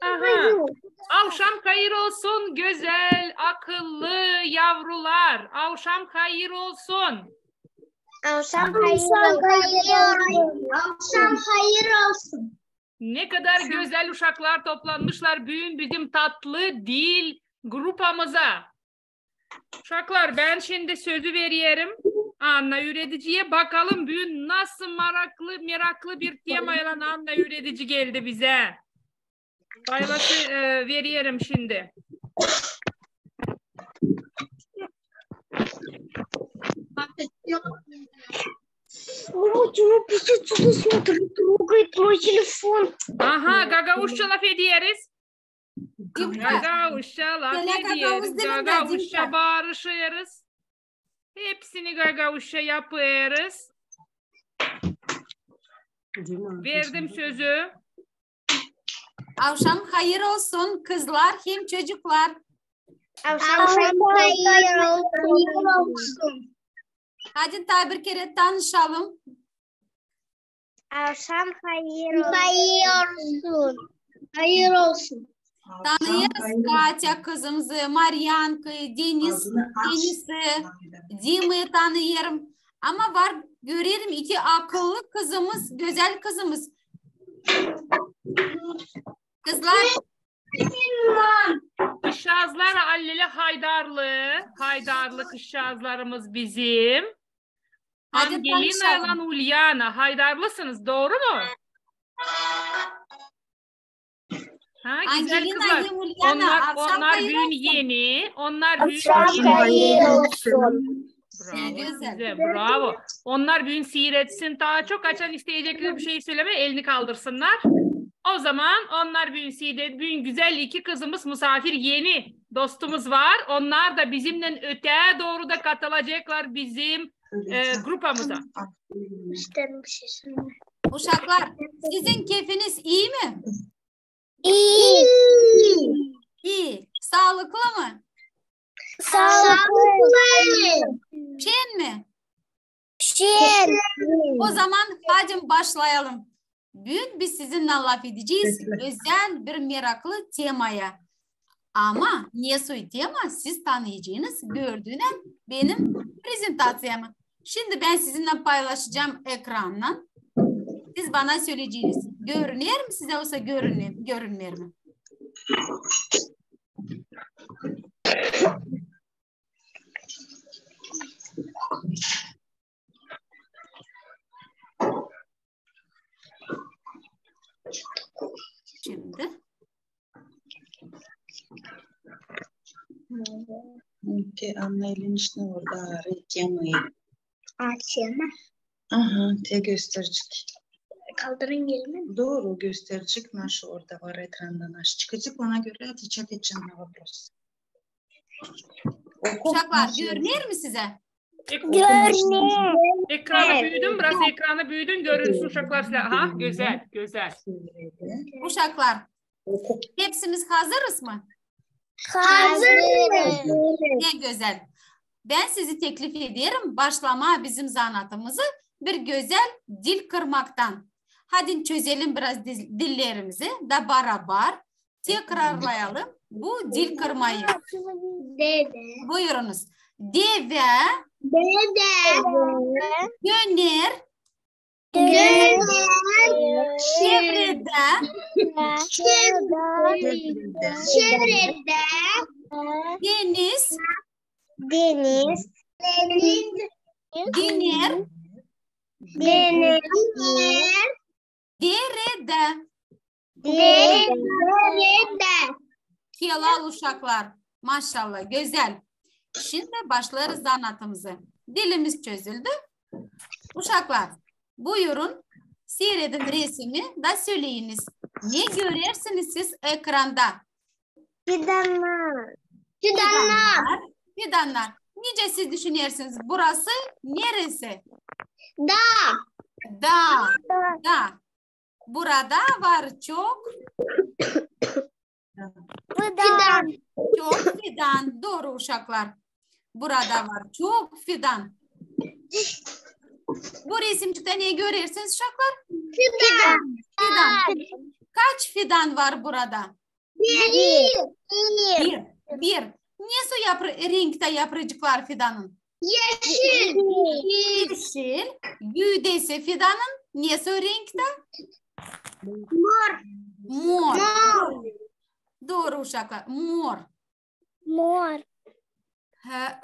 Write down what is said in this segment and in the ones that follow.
Aha. Akşam hayır olsun güzel, akıllı yavrular. Akşam hayır olsun. Akşam hayır olsun. Akşam hayır olsun. Ne kadar güzel uşaklar toplanmışlar bugün bizim tatlı dil grupamıza. Uşaklar ben şimdi sözü veriyorum. Anna Üretici'ye bakalım bugün nasıl meraklı bir temayla Anna Üretici geldi bize. Paylaşı veriyorum şimdi. Трогает мой телефон. Aha Gagavuşça laf ederiz. Gagavuşça laf ederiz. Gagavuşça bağırışırız. Hepsini Gagavuşça yaparız. Verdim sözü. Akşam hayır olsun kızlar hem çocuklar. Akşam hayır olsun. Hadi tabi bir kere tanışalım. Akşam hayır olsun. Hayır olsun. Tanıyoruz Katya kızımızı, Maryanka'yı, Deniz'i, Dima'yı tanıyorum. Ama var görüyorum iki akıllı kızımız, güzel kızımız. Kızlar. Kışazlar Alleli Haydarlı kışazlarımız bizim. Angelina ile Ulyana Haydarlısınız doğru mu? Ha, güzel kızlar. Onlar bugün yeni. Onlar bugün bravo. Onlar bugün seyretsin. Daha çok açan isteyecekleri bir şey söyleme elini kaldırsınlar. O zaman onlar bugün güzel iki kızımız misafir yeni dostumuz var. Onlar da bizimle öteye doğru da katılacaklar bizim grupamıza. Uşaklar sizin keyfiniz iyi mi? İyi. İyi. Sağlıklı mı? Sağlıklı. Şen mi? Şen. O zaman hadi başlayalım. Bugün biz sizinle laf edeceğiz. Özel bir meraklı temaya. Ama ne tema siz tanıyacağınız gördüğünüz benim prezentasyamı. Şimdi ben sizinle paylaşacağım ekranla. Siz bana söyleyeceğiniz. Görünüyor mu size olsa görünmüyor mu? Şimdi. Anna Iliniş'ne orada temayı. Tema. Aha, te gösterecek. Kaldırın gelin. Doğru gösterecek. Naş orada var ekranda naş çıkacak. Ona göre atacak edeceğim vapros. Uşaklar görünüyor mu size? Görünüyor. Ekranı büyüdüm. Biraz ekranı büyüdün. Görürsün uşaklar. Ha, güzel. Uşaklar. Hepsimiz hazırız mı? Hazırız. Ne güzel. Ben sizi teklif ederim başlama bizim zanatımızı bir güzel dil kırmaktan. Hadi çözelim biraz dillerimizi da beraber tekrarlayalım bu dil kırmayı. Dede. Buyurunuz. Deve. Dede. Döner. Döner. Çevrede. Çevrede. Deniz. Deniz. Diner. Deniz. Derede. Derede. Helal uşaklar. Maşallah güzel. Şimdi başlarız anlatımızı. Dilimiz çözüldü. Uşaklar buyurun seyredin resmi da söyleyiniz. Ne görürsünüz siz ekranda? Fidanlar. Fidanlar. Nice siz düşünüyorsunuz? Burası neresi? Da. Burada var çok Fidan. çok fidan. Doğru uşaklar. Burada var çok fidan. Bu resimcikte ne görürsünüz uşaklar? Fidan. Fidan. Kaç fidan var burada? Bir. Bir. Ne renkte yapracıklar fidanın? Yeşil. Yeşil. Güdesi fidanın nesi renkte? Mor. Mor. Mor. Doğru uşaklar. Mor. Mor.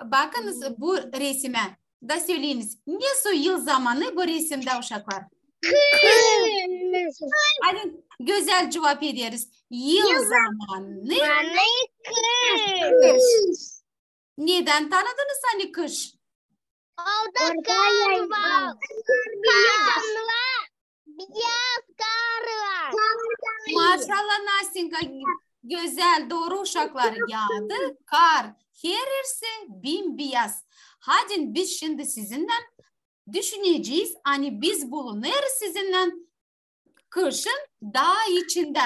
Bakınız bu resime da söyleyiniz. Ne yıl zamanı bu resimde uşaklar? Kırmızı. Hadi güzel cevap ederiz. Yıl zamanı. Kış. Neden tanıdınız hani kış? Orada kar var. Beyaz kar var. Maşallah Nasinka güzel doğru uşaklar yağdı. Kar herirse bembeyaz. Hadi biz şimdi sizinle düşüneceğiz. Hani biz bulunuruz sizinle kışın dağ içinde.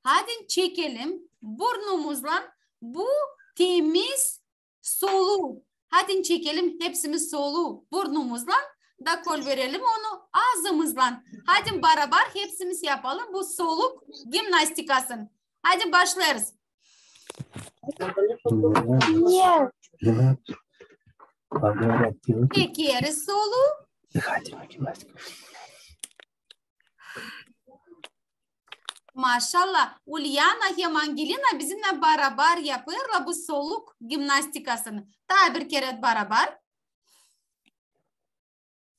Hadi çekelim burnumuzla bu temiz soluğu. Hadi çekelim hepsimiz soluğu burnumuzla da kol verelim onu ağzımızla. Hadi beraber hepsimiz yapalım bu soluk gimnastikasını. Hadi başlarız. Çekeriz soluğu. Maşallah Ulyana hem Angelina bizimle beraber yapıyorlar bu soluk gimnastikasını. Daha bir kere beraber.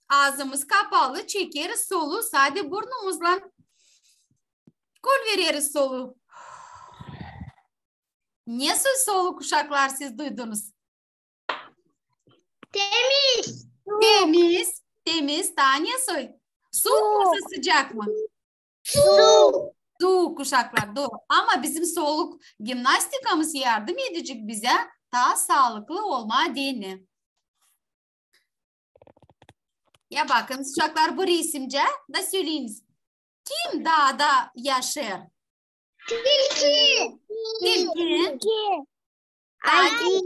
Ağzımız kapalı çekeriz soluğu sadece burnumuzla. Kol veririz soluğu. Nasıl soluk uşaklar siz duydunuz? Temiz. Temiz. Temiz. Daha ne soy? Soğuk mu sıcak mı? Su. Soğuk uşaklar doğru. Ama bizim soluk gimnastikamız yardım edecek bize daha sağlıklı olma dini. Ya bakın uşaklar bu resimce da söyleyiniz. Kim dağda yaşar? Tilki. Tilki. Ayı.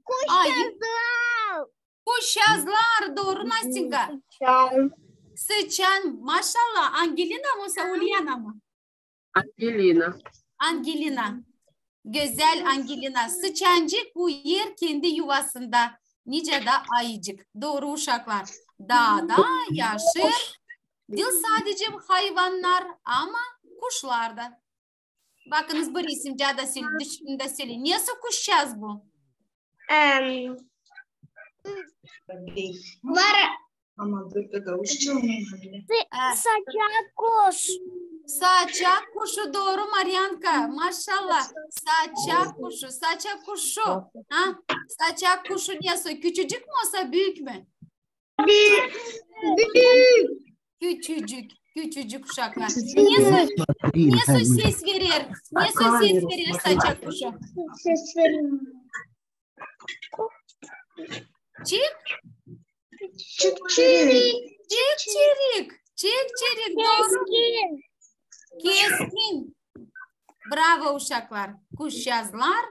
Kuşlar. Kuşazlar doğru Nasinka. Sıçan maşallah Angelina mı Ulyana mı? Angelina. Angelina. Güzel Angelina. Sıçancık uyur kendi yuvasında. Nice de ayıcık. Doğru uşaklar. Dağda yaşır. Değil sadece hayvanlar ama kuşlar da. Bakınız bu resimde de söyleyin. Nasıl kuşacağız bu? Var. Ama burada kavuşçu olmayabilir. Saçak kuş. Saçak kuşu doğru Maryanka. Maşallah. Saçak kuşu. Saçak kuşu. Ha? Saçak kuşu nasıl? Küçücük mü olsa büyük mü? Büyük. Küçücük. Küçücük uşaklar. Nasıl ses verir? Nasıl ses verir saçak kuşu? Ses verin. Çık. Çirik. Çık çirik. Çık çirik. Doğru. Keskin. Keskin. Bravo uşaklar. Kuşyazlar.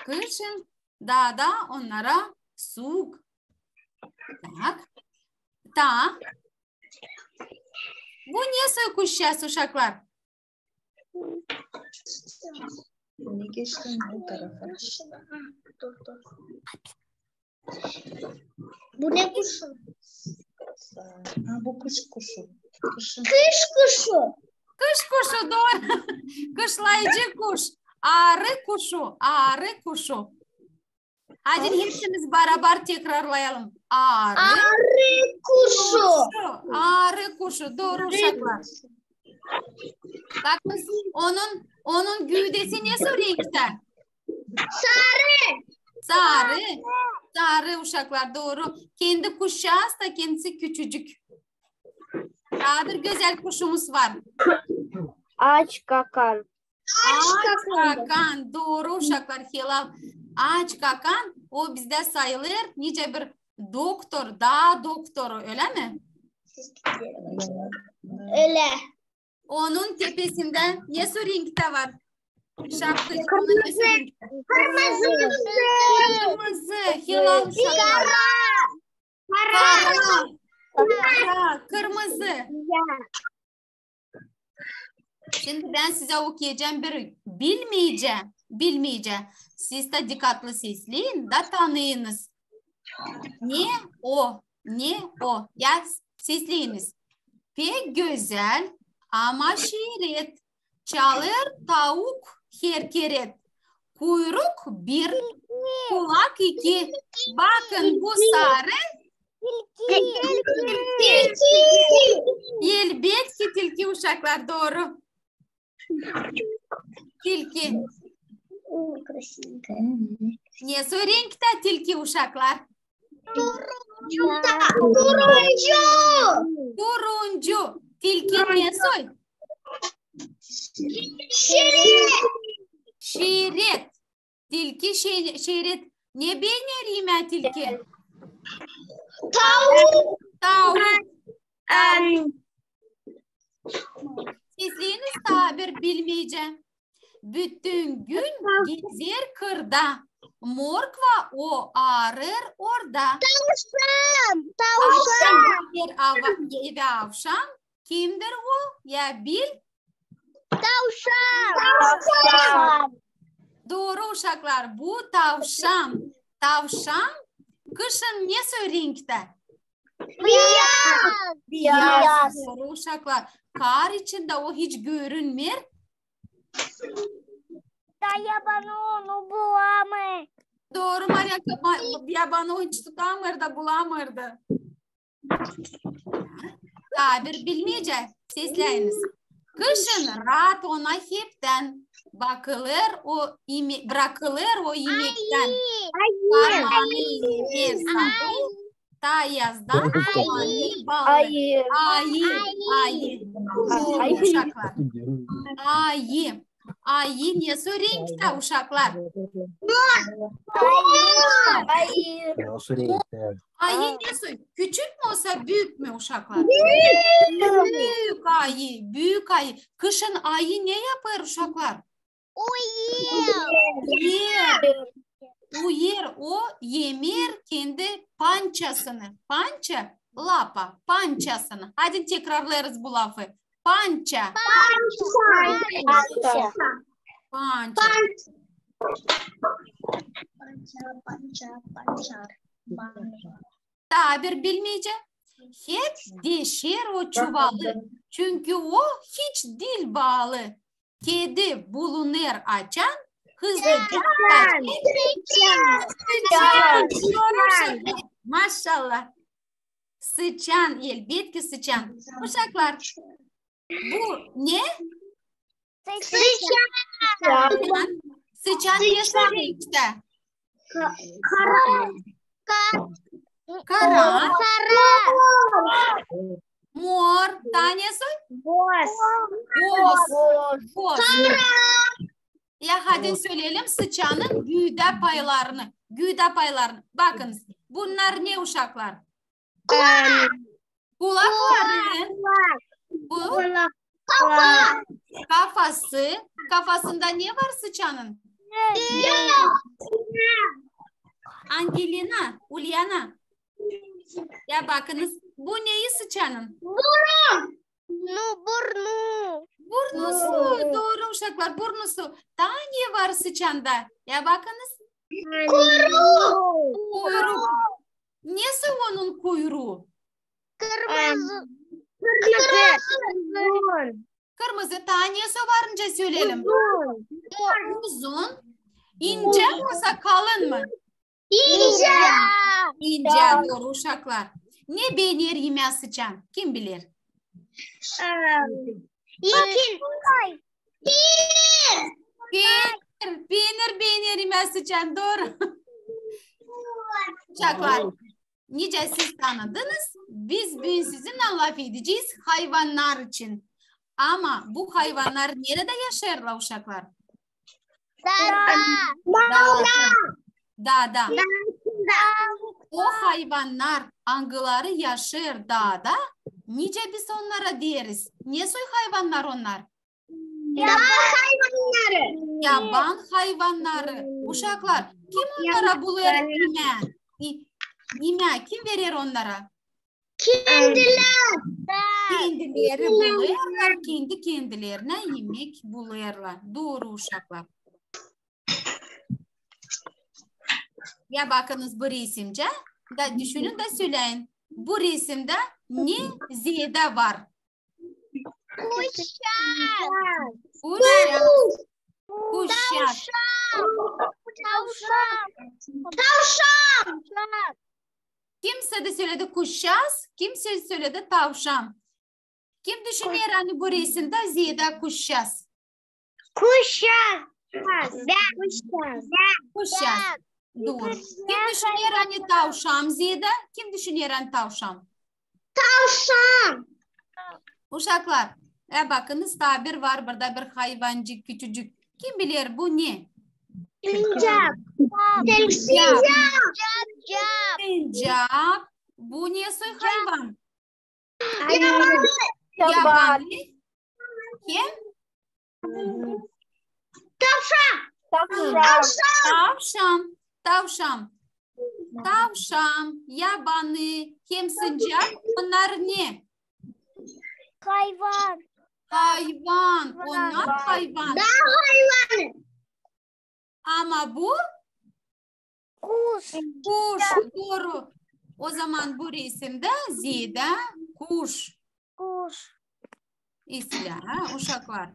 Kışın dağda onlara soğuk. Tak. Tak. Bu nasıl kuşyaz uşaklar? Ne geçtin bu tarafa? Bu ne kuşu? Ha, bu kış kuşu. Kışın. Kış kuşu. Kış kuşu doğru. Kışlayıcı kuş. Arı kuşu. Arı kuşu. Hadi hepsimiz beraber tekrarlayalım. Arı Arı kuşu. Arı kuşu. Doğru uşaklar. Bakın onun güdesi nasıl renkte? Sarı. Sarı. Sarı uşaklar doğru. Kendi kuşağız da kendisi küçücük. Daha bir güzel kuşumuz var. Ağaç kakan. Ağaç kakan. Doğru uşaklar. Hilal. Ağaç kakan o bizde sayılır. Nice bir doktor, dağ doktoru öyle mi? Öyle. Onun tepesinde ne renkte var? Şapkacık onun ne renkte? Kırmızı. Kırmızı. Hilal uşaklar. Kara. Kara. Kara, kırmızı. Şimdi ben size okuyacağım bir bilmeyeceğim. Siz de dikkatli sesleyin da tanıyınız. Ne o? Ya sesleyiniz. Pek güzel ama şiret. Çalır tavuk herkeret. Kuyruk bir, kulak iki. Bakın bu sarı. Elbette tilki uşaklar doğru. Tilki. Ne renkte tilki uşaklar? Turuncu. Tilki ne soy? Şiret. Tilki şiret. Ne beğenir tilki? Tavuk. Sesliğiniz tabir bilmeyeceğim. Bütün gün gezer kırda. Morg ve o arır orada. Tavşan. Kimdir o? Ya bil. Doğru uşaklar. Bu tavşan. Tavşan kışın ne renkte? Beyaz. Doğru uşaklar. Kar içinde o hiç görünmür. Doğru Maria. Ya bana o hiç tutamırdı, bulamırdı. Tabir bilmeyecek. Sesleyiniz. Kışın rahat ona hepten bırakılır o yemekten. Parmağını yersen ta yazdan ayı. Uşaklar. Ayı ne renkte uşaklar? Ayı ne soy? Küçük mü olsa büyük mü uşaklar? Büyük ayı. Kışın ayı ne yapar uşaklar? Uyur. O yemir kendi pançasını. Pança, lapa, pançasını. Hadi tekrarlarız bu lafı. Pança. Tabir bilmeyeceğim. Hep deşer o çuvalı. Çünkü o hiç dil bağlı. Kedi bulunur açan, hızlıca maşallah. Sıçan, elbette sıçan. Uşaklar, bu ne? Sıçan ne renkte? Kara. Mor. Tanesi? Boz. Ya hadi söyleyelim sıçanın güde paylarını. Bakın bunlar ne uşaklar? Kulakları. Bu kafası. Kafasında ne var sıçanın? Angelina, Uliana. Ya bakınız bu neyi sıçanın? Burnusu. Doğru uşaklar burnusu. Daha ne var sıçanda? Ya bakınız. Kuyruk. Nesi onun kuyruğu? Kırmızı tanesi varınca söyleyelim. Uzun. İnce yoksa kalın mı? İnce doğru uşaklar. Ne beğenir yemeği sıçan? Kim bilir? Peynir yemeği sıçan doğru. Uşaklar. Nice siz tanıdınız. Biz bugün sizinle laf edeceğiz hayvanlar için. Ama bu hayvanlar nerede yaşarlar uşaklar? Dağda. O hayvanlar hangileri yaşar dağda? Nice biz onlara deriz. Ne soy hayvanlar onlar? Yaban hayvanları. Uşaklar kim onlara bulur yemeği? Yemeği kim verir onlara? Kendileri buluyorlar, kendi kendilerine yemek buluyorlar. Doğru uşaklar. Ya bakınız bu resimce da düşünün de söyleyin. Bu resimde ne ziyade var? Kuşak. Kimse de söyledi kuşas, kimse söyledi tavşan. Kim düşünüyor hani bu resimde ziyade kuşas? Kuşak. Kuşas. Doğru. Kim düşünüyor hani tavşan ziyade? Kim düşünüyor hani tavşan? Tavşan. Uşaklar, bakınız tabir var burada bir hayvancık küçücük. Kim bilir bu ne? Sincap. Sincap. Bu ne soy hayvan? Yaban. Yabani. Kim? Tavşan. Tavşan. Yabani. Kim sincap? Onlar ne? Hayvan. Hayvan. Onlar hayvan. Ama bu Kuş. kuş. Doğru. O zaman bu resimde ziyade kuş. İsla uşaklar.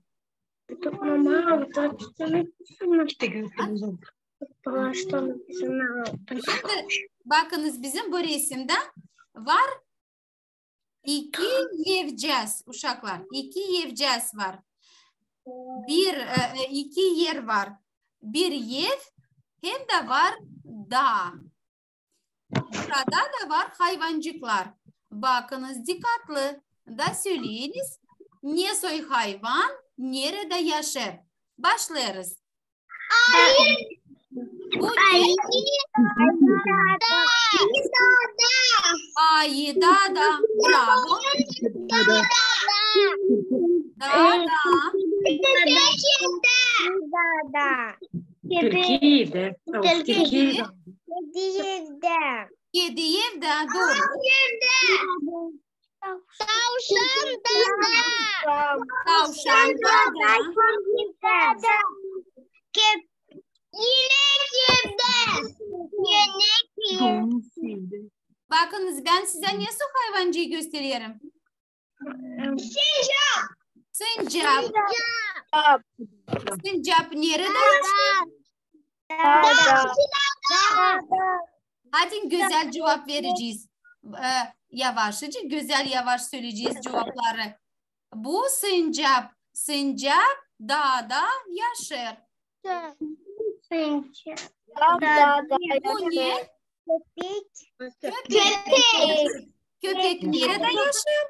Şimdi bakınız bizim bu resimde var iki yevcez uşaklar. İki yevcez var. İki yer var. Bir yev hem de var dağ. Burada da var hayvancıklar. Bakınız dikkatli da söyleyiniz. Ne soy hayvan, nerede yaşar? Başlarız. Bu ne? Ayı dağda. Bravo. Dağda. Türkiye'de. Türkiye'de. Kedi evde. Doğru. Tavşan Tavşan dağda. Bakınız ben size ne su hayvancıyı gösteriyorum. Sincap. Sincap nerede yaşıyor? Hadi güzel cevap vereceğiz. Yavaşça, güzel yavaş söyleyeceğiz cevapları. Bu sincap. Sincap dağda yaşar. Bu ne? Köpek nerede yaşar?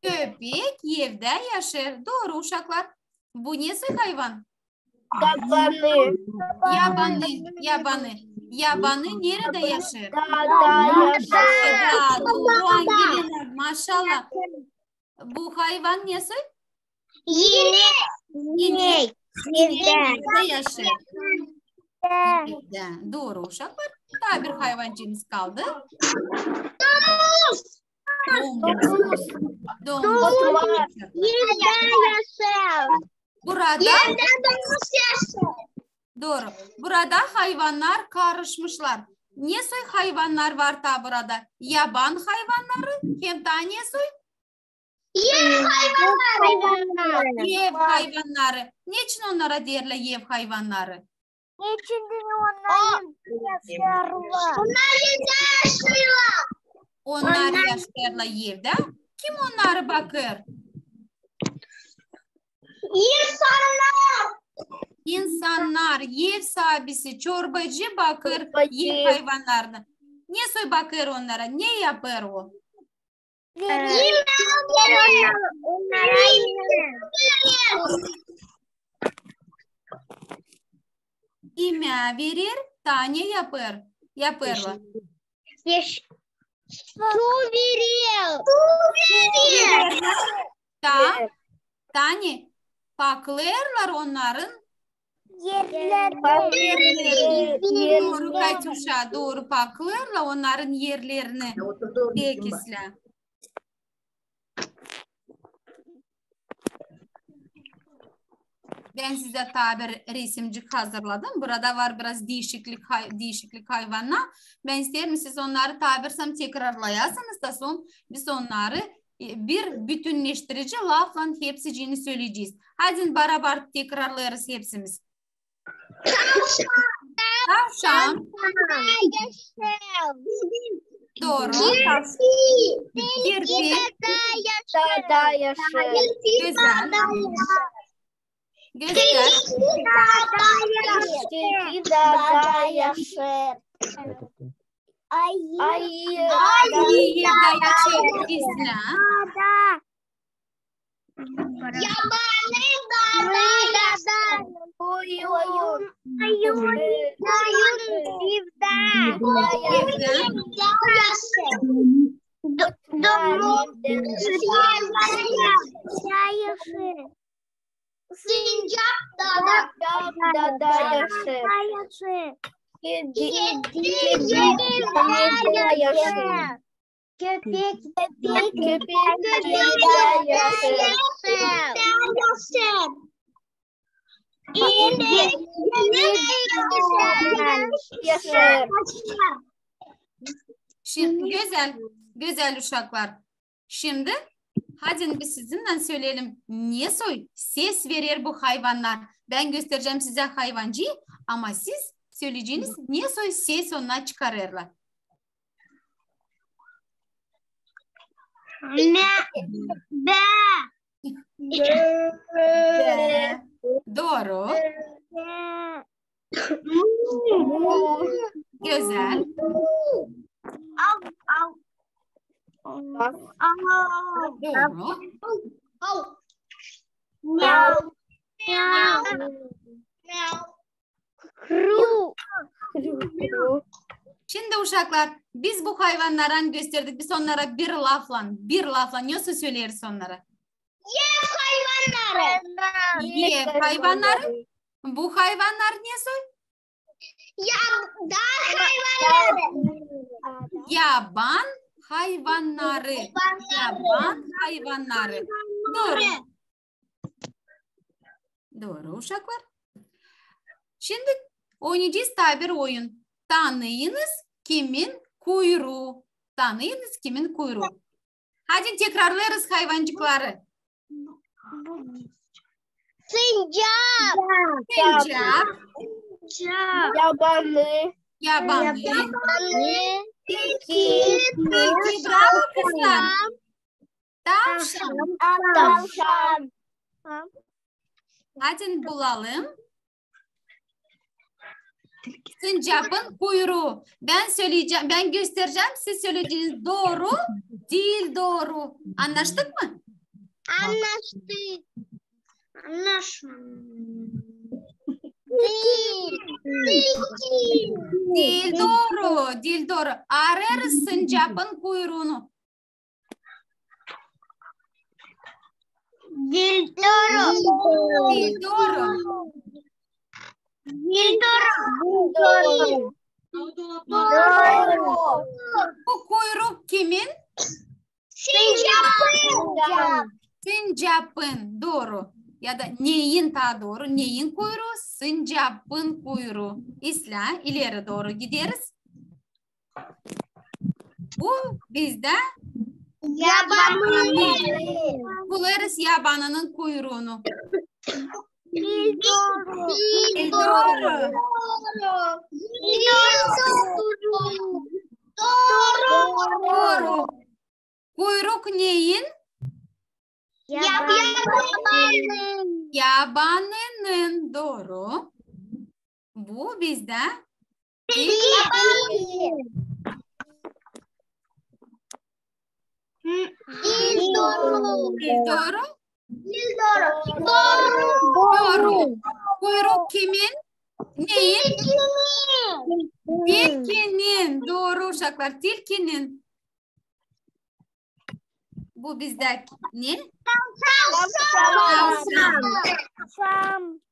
Köpek evde yaşar. Doğru uşaklar. Bu ne hayvan? Yabani nerede yaşar? Doğru Angelina. Maşallah. Bu hayvan ne? İnek. Nerede yaşar? Doğru uşaklar. Daha bir hayvancımız kaldı. Domuz. Doğru. Burada hayvanlar karışmışlar. Ne soy hayvanlar var da burada? Yaban hayvanları. Hem daha ne soy? Yev hayvanları. Niçin onlara derler yev hayvanları? Onlar yaşlarla yevde. Kim onlara bakır? İnsanlar, yev sahibisi, çorbacı bakır yev hayvanlarına. Ne soy bakır onlara? Ne yapar o? Yemeği verir, tane yapar. Yaparlar. Tane. Paklarlar onların Doğru Katuşa, doğru bakıyorlar onların yerlerini. Tekisle. Ben size tabir resimcik hazırladım. Burada var biraz değişiklik hayvanlar. Ben isterim siz onları tabirsem tekrarlayasınız da son biz onları bir bütünleştirici lafla hepsini söyleyeceğiz. Hadi beraber tekrarlarız hepsimiz. Tavşan. Doğru. Kirpi. Güzel. Göster. Ayı da yaşıyor İsla. Sincap dağda yaşır. Köpek Şimdi güzel uşaklar. Şimdi hadi biz sizinle söyleyelim. Niye ses verir bu hayvanlar? Ben göstereceğim size hayvancıyı ama siz söyleyeceğiniz niye ses ondan çıkarırlar. Doğru. Güzel. Doğru. Şimdi uşaklar biz bu hayvanlardan gösterdik. Biz onlara bir lafla nasıl söyleriz onlara? Hayvanları. Bu hayvanlar ne soy? Yaban hayvanları. Yaban hayvanları. Doğru. Doğru uşaklar. Şimdi oynayacağız tabir oyun. Tanıyınız kimin kuyruğu. Tanıyınız kimin kuyruğu. Hadi tekrarlarız hayvancıkları. Sincap. Yabanı. Tilki. Bravo kızlar. Tavşan. Hadi bulalım. Sincapın kuyruğu. Ben söyleyeceğim, ben göstereceğim. Siz söyleyeceğiniz doğru, değil doğru. Anlaştık mı? Anlaştık. Değil doğru, değil doğru. Ararız sincapın kuyruğunu. Değil doğru. Değil doğru. Bu kuyruk kimin? Sincapın. Doğru. Ya da neyin daha doğru? Neyin kuyruğu? Sincapın kuyruğu. İsla ileri doğru gideriz. Bu bizde yabanı. Bularız yabanının kuyruğunu. Değil doğru. Değil doğru. Doğru. Kuyruk neyin? Yabanının. Doğru. Bu bizde değil doğru. Değil doğru. Doğru. Kuyruk kimin? Neyin? Tilkinin. Doğru uşaklar. Tilkinin. Bu bizde ne? Tavşan.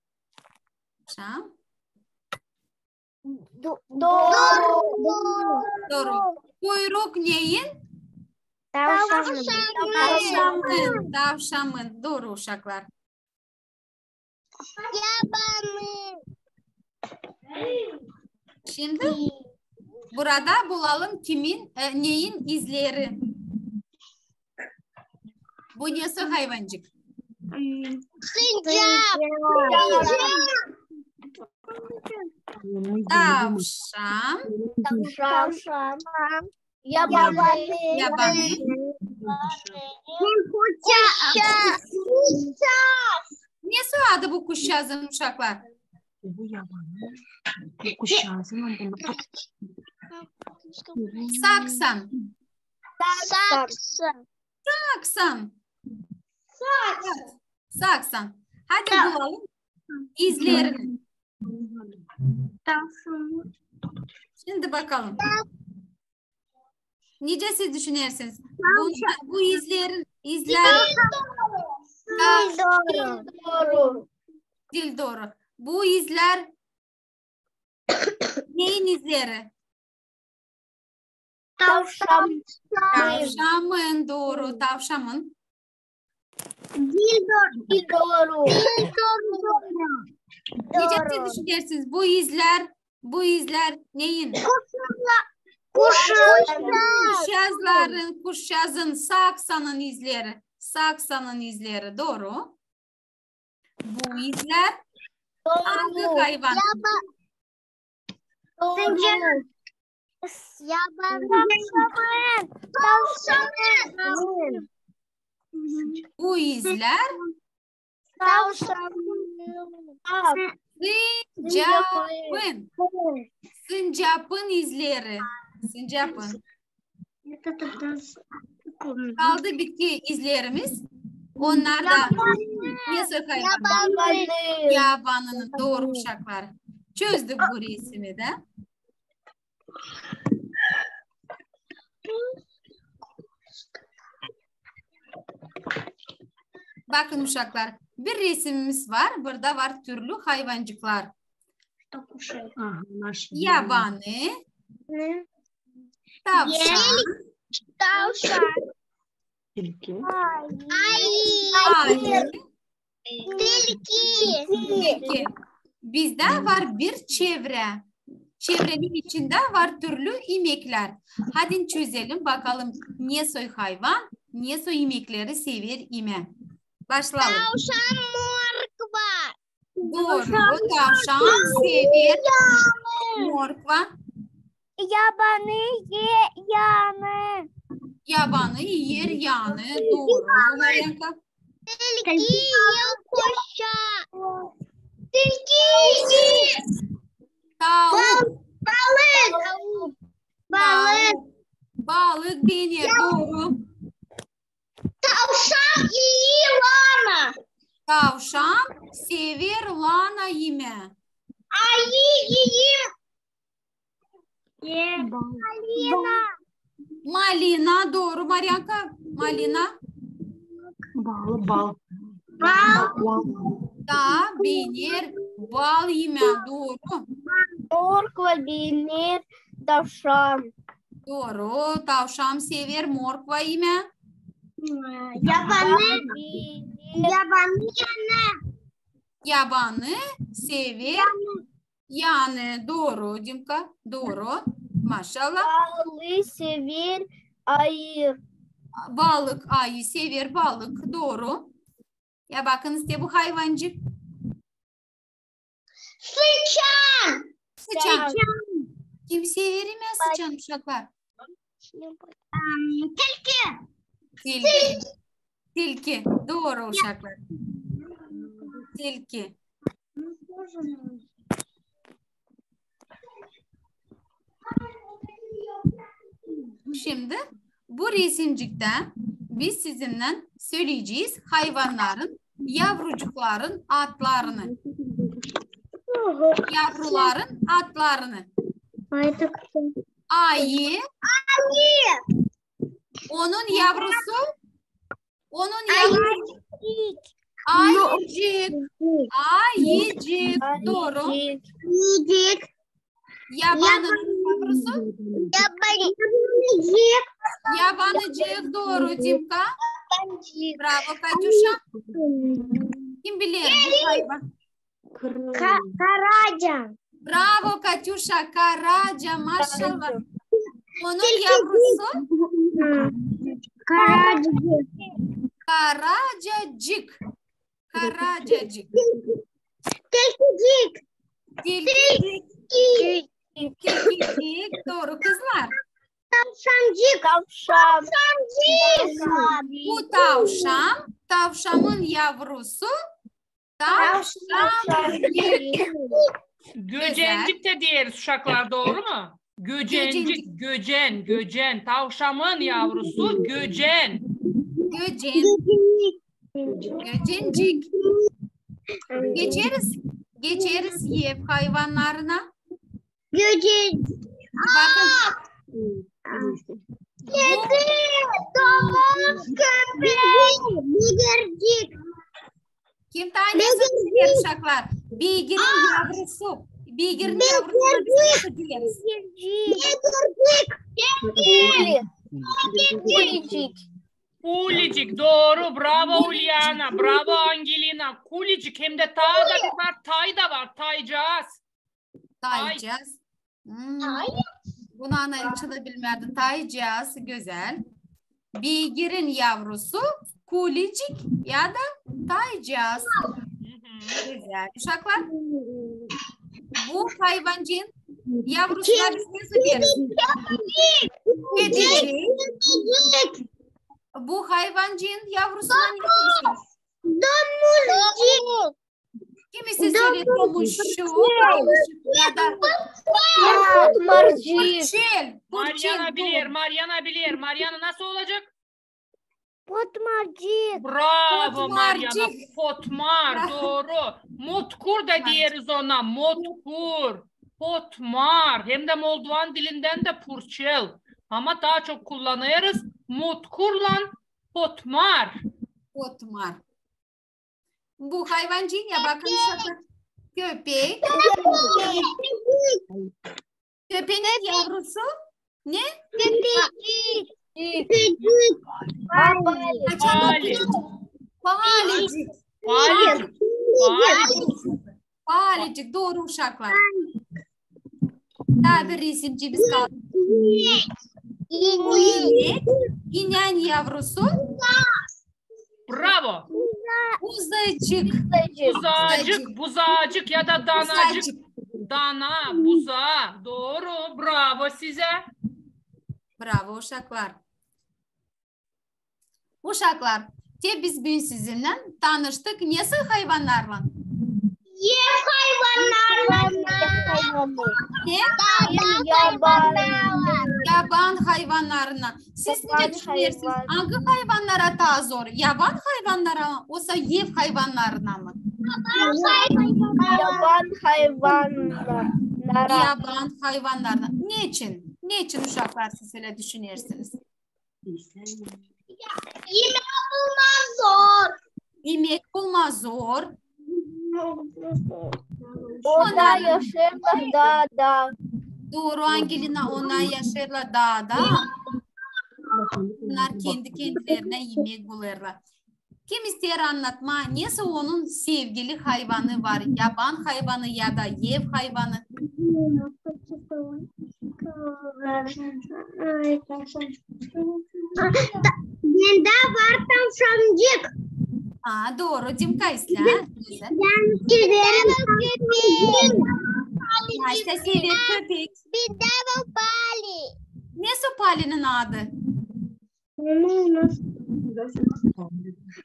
Tavşan. Doğru. Doğru. Kuyruk neyin? Tavşanın. Tavşanın. Tavşanın. Doğru uşaklar. Yabanı. Şimdi burada bulalım kimin, neyin izleri. Bu nesi hayvancık? Sincap. Tavşan. Tavşan. Yabanı. Yabanı. Nesi adı bu kuşağızın uşaklar? Bu yabanı. Bu kuşağızın Saksan. Saksı. Saksan. Evet, saksan. Hadi bulalım izlerini. Şimdi bakalım. Nice siz düşünürsünüz. Bu izler Doğru. dil doğru. Bu izler neyin izleri? Tavşan. Tavşanın doğru. Tavşanın. Dil doğru. Nice siz düşünürsünüz. Bu izler neyin? Kuşağızın, saksanın izleri. Saksanın izleri doğru. Bu izler hangi hayvan? Yaban. Tavşanın. Bu izler sincapın. Sincapın izleri. Sincapın. Kaldı bitki izlerimiz. Onlar da nesi hayvan? Yabanının doğru uşaklar. Çözdük bu resmi de. Bakın uşaklar. Bir resimimiz var. Burada var türlü hayvancıklar. Yabanı, Tavşan. Tilki. ayı, Tilki. tilki. Bizde var bir çevre. Çevrenin içinde var türlü imekler. Hadi çözelim bakalım ne soy hayvan, ne soy imekleri sever ime. Başlayalım. Tavşan morkva. Doğru. Tavşan sever morkva. Yabanı yanı. Yabanı yer yanı. Doğru. Maryaka. Tilki yokuşa. Tilki. Tavuk. Balık. Balık. Balık denir. Doğru. Tavşan yılanı. Tavşan sever lana yeme. Ayı yiyeyim. Malina. Malina doğru Maryaka. Malina. Bal. Da benir bal yeme. Doğru. Morkva denir tavşan. Doğru. Tavşan sever morkva yeme. Yabanı. Yabanı yanı. Yabanı sever yani. Doğru Dimka. Doğru. Maşallah. Balığı sever ayı. Balık ayı sever balık. Doğru. Ya bakın işte bu hayvancık. Sıçan. Sıçan. Kim sever mi sıçan uşaklar? Tilki. Tilki. Tilki. Doğru uşaklar. Tilki. Şimdi bu resimcikte biz sizinle söyleyeceğiz hayvanların, yavrucukların adlarını. Yavruların adlarını. Ayı. Onun yavrusu. Ayıcık. Ayıcık. Doğru. Yiyecek. Yabanının yavrusu. Yabancık. Yabanıcık. Doğru Dimka. Bravo Katюша. Kim bilir bu hayvan? Karaca. Bravo Katюша. Karaca maşallah. Onun yavrusu Karacık. Karacacık. Karacacık. Tilkicik. Tilkicik. Tilkicik. Doğru kızlar. Tavşancık. Bu tavşan. Tavşanın yavrusu. Tavşancık. Göcencik de diğer uşaklar doğru mu? Göcencik, göcen. Tavşanın yavrusu göcen. Göcen. Göcencik. Geçeriz yev hayvanlarına. Göcek. Bakın. Kedi. Domuz. Köpek. Bilircik. Kim tanesi diğer uşaklar? Beygir'in yavrusu. Beygir'in yavrusu diyeriz. Kulicik doğru. Bravo Ulyana. Bravo Angelina. Kulicik hem de ta da var. Tay da var. Taycağız. Taycağız. Bunu anayıcı da bilmerdi. Taycağız. Güzel. Beygir'in yavrusu kulicik ya da taycağız. Güzel. Uşaklar. Bu hayvancığın yavrusuna biz nasıl deriz? Kedicik. Bu hayvancığın yavrusuna ne deriz? Domuzcuk. Kimisi söyledi domuşu ya da Potmarcık. Mariana bilir. Mariana nasıl olacak? Potmarcık. Bravo Mariana. Potmarcık. Potmar doğru. Mutkur da diyoruz ona. Mutkur. Potmar. Hem de Moldovan dilinden de purçel. Ama daha çok kullanıyoruz. Mutkurla potmar. Potmar. Bu hayvancığın ya bakın köpek. Köpeğin yavrusu ne? Köpecik. Pahalicik. Pahalicik. Doğru uşaklar. Daha bir resimcimiz kaldı. İnek. İnen yavrusu. Bravo. Buzacık. Buzacık ya da danacık. Dana, buza. Doğru. Bravo size. Bravo uşaklar. Uşaklar, biz bugün sizinle tanıştık. Nasıl hayvanlarla? Yev hayvanlarla. Yaban hayvanlarına. Siz ne düşünüyorsunuz? Hangi hayvanlara daha zor? Yaban hayvanlara mı? Yoksa yev hayvanlarına mı? Yaban hayvanlara. Yaban hayvanlarına. Niçin? Niçin uşaklar siz öyle düşünüyorsunuz? Yemek bulmaz zor. Yemek bulmaz zor. Orada yaşarlar dağda. Doğru Angelina, onlar yaşarlar dağda. Bunlar kendi kendilerine yemek bulurlar. Kim ister anlatma? Nasıl onun sevgili hayvanı var? Yaban hayvanı ya da yev hayvanı? Bende var tavşancık. Doğru. Dimka isla. İşte sever köpek. Bende var Bali. Nasıl Pali'nin adı?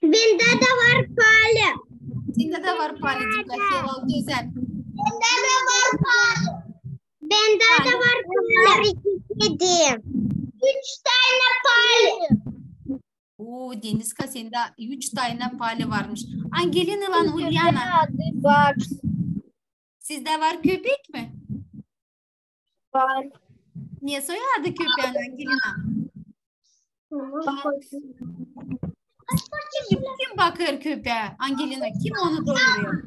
Bende de var Bali. Sende de var Pali. Dimka helal güzel. Bende de var Bali. Bende de var Bali. 3 tane Bali. Denizka sende 3 tane Pali varmış. Angelina lan Ulyana. Var. Sizde var köpek mi? Var. Ne soyadı köpeğin Angelina? Kim bakır köpeğe? Angelina kim onu doyuruyor?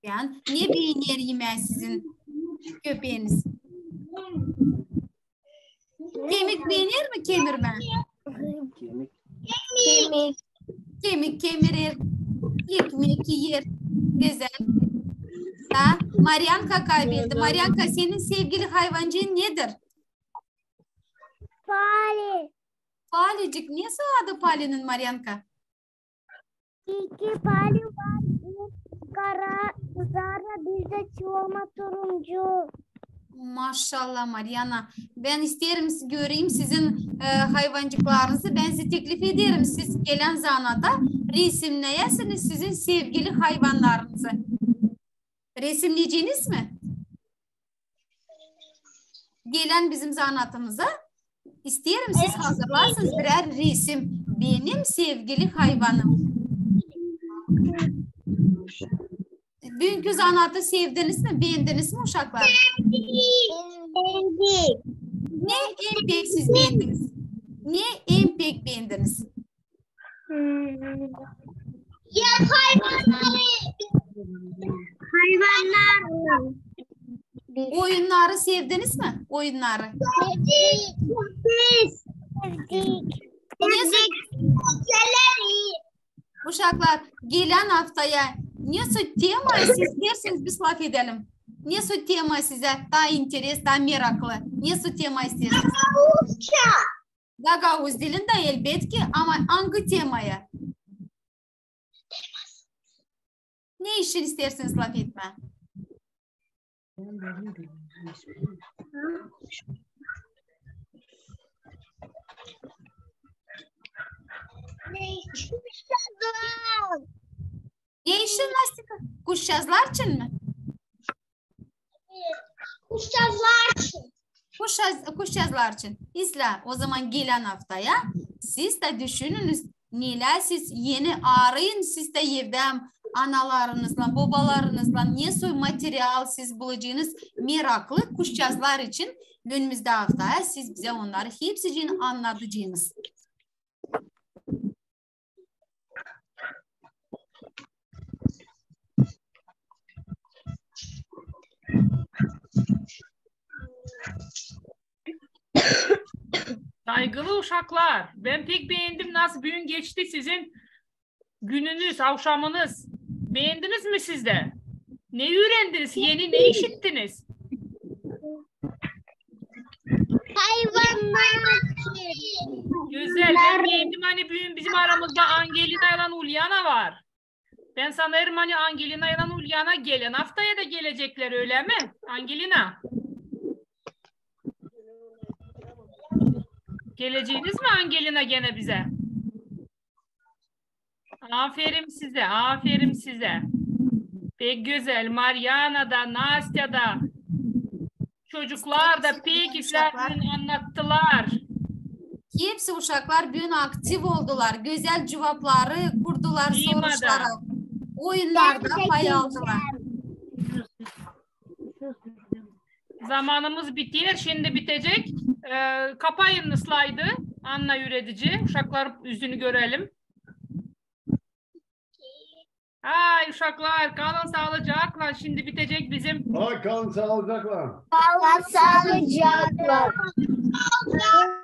Ben. Ne beğenir yemeği sizin köpeğiniz? Kemik beğenir mi kemirme? Kemik kemirir. Ekmek yer. Güzel. Ha, Maryanka kaybetti. Maryanka senin sevgili hayvancığın nedir? Fare. Palicik. Niye adı Pali'nin Maryanka? İki fare var. Bir kara, Zara, bir de çoğuma turuncu. Maşallah Mariana. Ben isterim göreyim sizin hayvancıklarınızı. Ben size teklif ederim. Siz gelen zanada resimleyesiniz sizin sevgili hayvanlarınızı. Resimleyeceğiniz mi? Gelen bizim zanatımıza isterim siz hazırlarsınız birer resim. Benim sevgili hayvanım. Bugünkü zanatı sevdiniz mi? Beğendiniz mi uşaklar? Beğendik. Ne en pek siz beğendiniz? Ne en pek beğendiniz? Ya hayvanları. Hayvanlar. Oyunları sevdiniz mi? Oyunları. Sevdik. Uşaklar gelen haftaya ne tema siz dersiniz biz laf edelim. Ne tema size daha interes, daha meraklı? Ne tema istiyorsunuz? Gagavuz dilinde elbet ki ama hangi temaya? Ne işin istersiniz laf etme? Ne işin lastik? Kuşçazlar için mi? Kuşçazlar için. İsla o zaman gelen haftaya siz de düşününüz neler siz yeni arayın siz de evde analarınızla babalarınızla ne soy materyal siz bulacağınız meraklı kuşçazlar için önümüzde haftaya siz bize onları hepsini anlatacağınız. Saygılı uşaklar, ben pek beğendim nasıl gün geçti sizin gününüz, akşamınız. Beğendiniz mi siz de? Ne öğrendiniz? Yeni ne işittiniz? Hayvanlar. Güzel, ben beğendim hani bugün bizim aramızda Angelina ile Ulyana var. Ben sanırım hani Angelina ile Ulyana gelen haftaya da gelecekler öyle mi? Angelina. Geleceğiniz mi Angelina gene bize? Aferin size, aferin size. Pek güzel. Mariana da, Nastya da, çocuklar da pek işlerini anlattılar. Hepsi uşaklar bugün aktif oldular. Güzel cevapları kurdular soruşlara. Oyunlarda pay aldılar. Zamanımız bitiyor. Şimdi bitecek. Kapayın slaydı. Anna üretici. Uşaklar yüzünü görelim. Ay uşaklar kalın sağlıcakla. Şimdi bitecek bizim. Kalın sağlıcakla. Sağlıcakla.